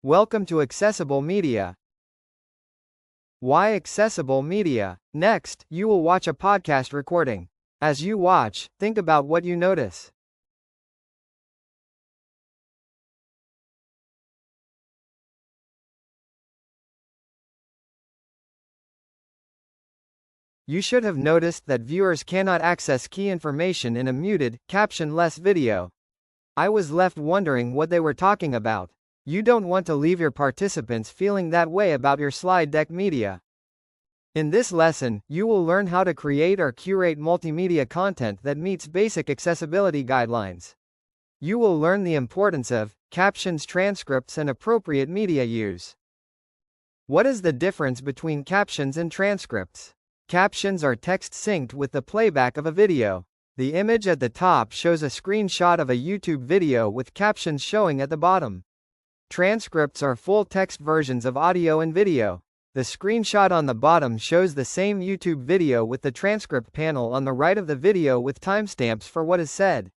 Welcome to Accessible Media. Why accessible media? Next, you will watch a podcast recording. As you watch, think about what you notice. You should have noticed that viewers cannot access key information in a muted, caption-less video. I was left wondering what they were talking about. You don't want to leave your participants feeling that way about your slide deck media. In this lesson, you will learn how to create or curate multimedia content that meets basic accessibility guidelines. You will learn the importance of captions, transcripts, and appropriate media use. What is the difference between captions and transcripts? Captions are text synced with the playback of a video. The image at the top shows a screenshot of a YouTube video with captions showing at the bottom. Transcripts are full-text versions of audio and video. The screenshot on the bottom shows the same YouTube video with the transcript panel on the right of the video with timestamps for what is said.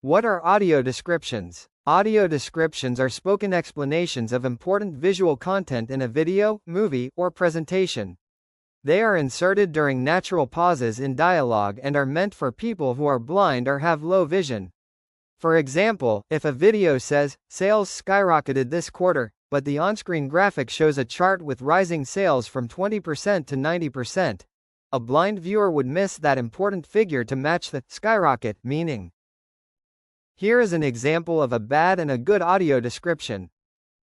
What are audio descriptions? Audio descriptions are spoken explanations of important visual content in a video, movie, or presentation. They are inserted during natural pauses in dialogue and are meant for people who are blind or have low vision. For example, if a video says, "Sales skyrocketed this quarter," but the on-screen graphic shows a chart with rising sales from 20% to 90%, a blind viewer would miss that important figure to match the skyrocket meaning. Here is an example of a bad and a good audio description.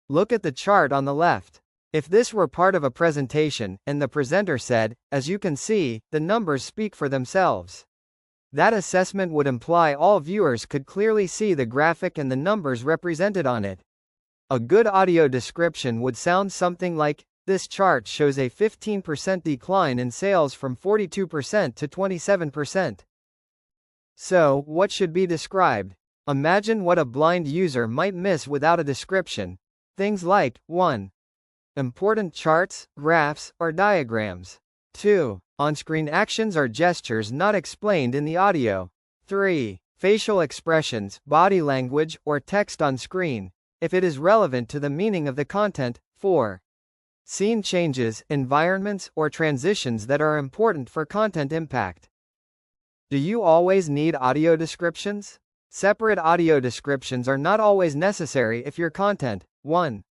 Look at the chart on the left. If this were part of a presentation, and the presenter said, "As you can see, the numbers speak for themselves," that assessment would imply all viewers could clearly see the graphic and the numbers represented on it. A good audio description would sound something like, "This chart shows a 15% decline in sales from 42% to 27%. So, what should be described? Imagine what a blind user might miss without a description. Things like 1. Important charts, graphs, or diagrams. 2. On-screen actions or gestures not explained in the audio. 3. Facial expressions, body language, or text on screen, if it is relevant to the meaning of the content. 4. Scene changes, environments, or transitions that are important for content impact. Do you always need audio descriptions? Separate audio descriptions are not always necessary if your content, 1.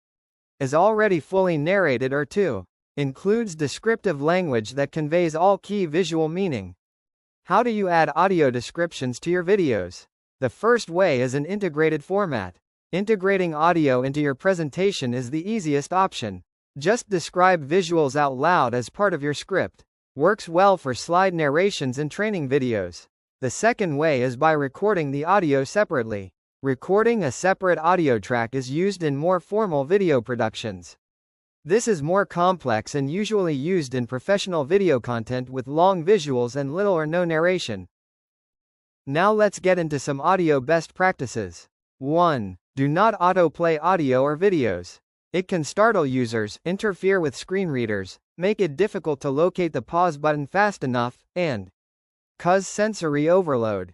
is already fully narrated or 2. includes descriptive language that conveys all key visual meaning. How do you add audio descriptions to your videos? The first way is an integrated format. Integrating audio into your presentation is the easiest option. Just describe visuals out loud as part of your script. Works well for slide narrations and training videos. The second way is by recording the audio separately. Recording a separate audio track is used in more formal video productions. This is more complex and usually used in professional video content with long visuals and little or no narration. Now let's get into some audio best practices. 1. Do not autoplay audio or videos. It can startle users, interfere with screen readers, make it difficult to locate the pause button fast enough, and cause sensory overload.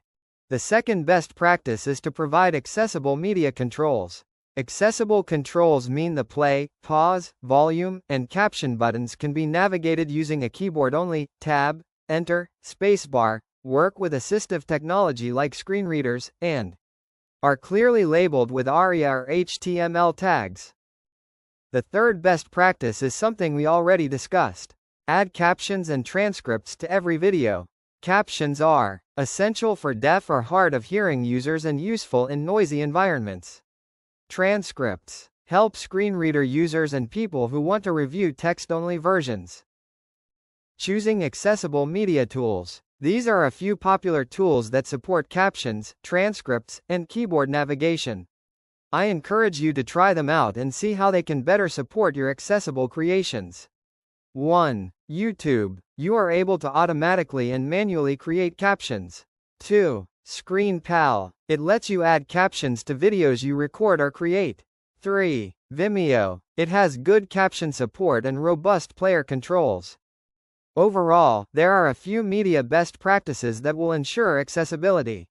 The second best practice is to provide accessible media controls. Accessible controls mean the play, pause, volume, and caption buttons can be navigated using a keyboard only, tab, enter, spacebar, work with assistive technology like screen readers, and are clearly labeled with ARIA or HTML tags. The third best practice is something we already discussed. Add captions and transcripts to every video. Captions are essential for deaf or hard of hearing users and useful in noisy environments. Transcripts help screen reader users and people who want to review text-only versions. Choosing accessible media tools. These are a few popular tools that support captions, transcripts, and keyboard navigation. I encourage you to try them out and see how they can better support your accessible creations. 1. YouTube. You are able to automatically and manually create captions. 2. Screen Pal. It lets you add captions to videos you record or create. 3. Vimeo. It has good caption support and robust player controls. Overall, there are a few media best practices that will ensure accessibility.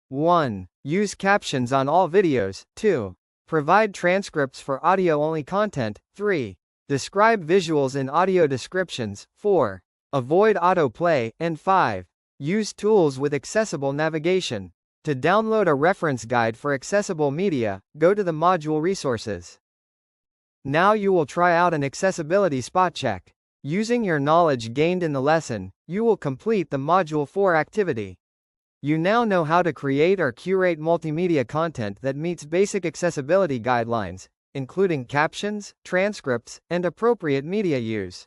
1. Use captions on all videos. 2. Provide transcripts for audio-only content. 3. Describe visuals in audio descriptions. 4. Avoid autoplay. And 5. Use tools with accessible navigation. To download a reference guide for accessible media, go to the module resources. Now you will try out an accessibility spot check. Using your knowledge gained in the lesson, you will complete the Module 4 activity. You now know how to create or curate multimedia content that meets basic accessibility guidelines, including captions, transcripts, and appropriate media use.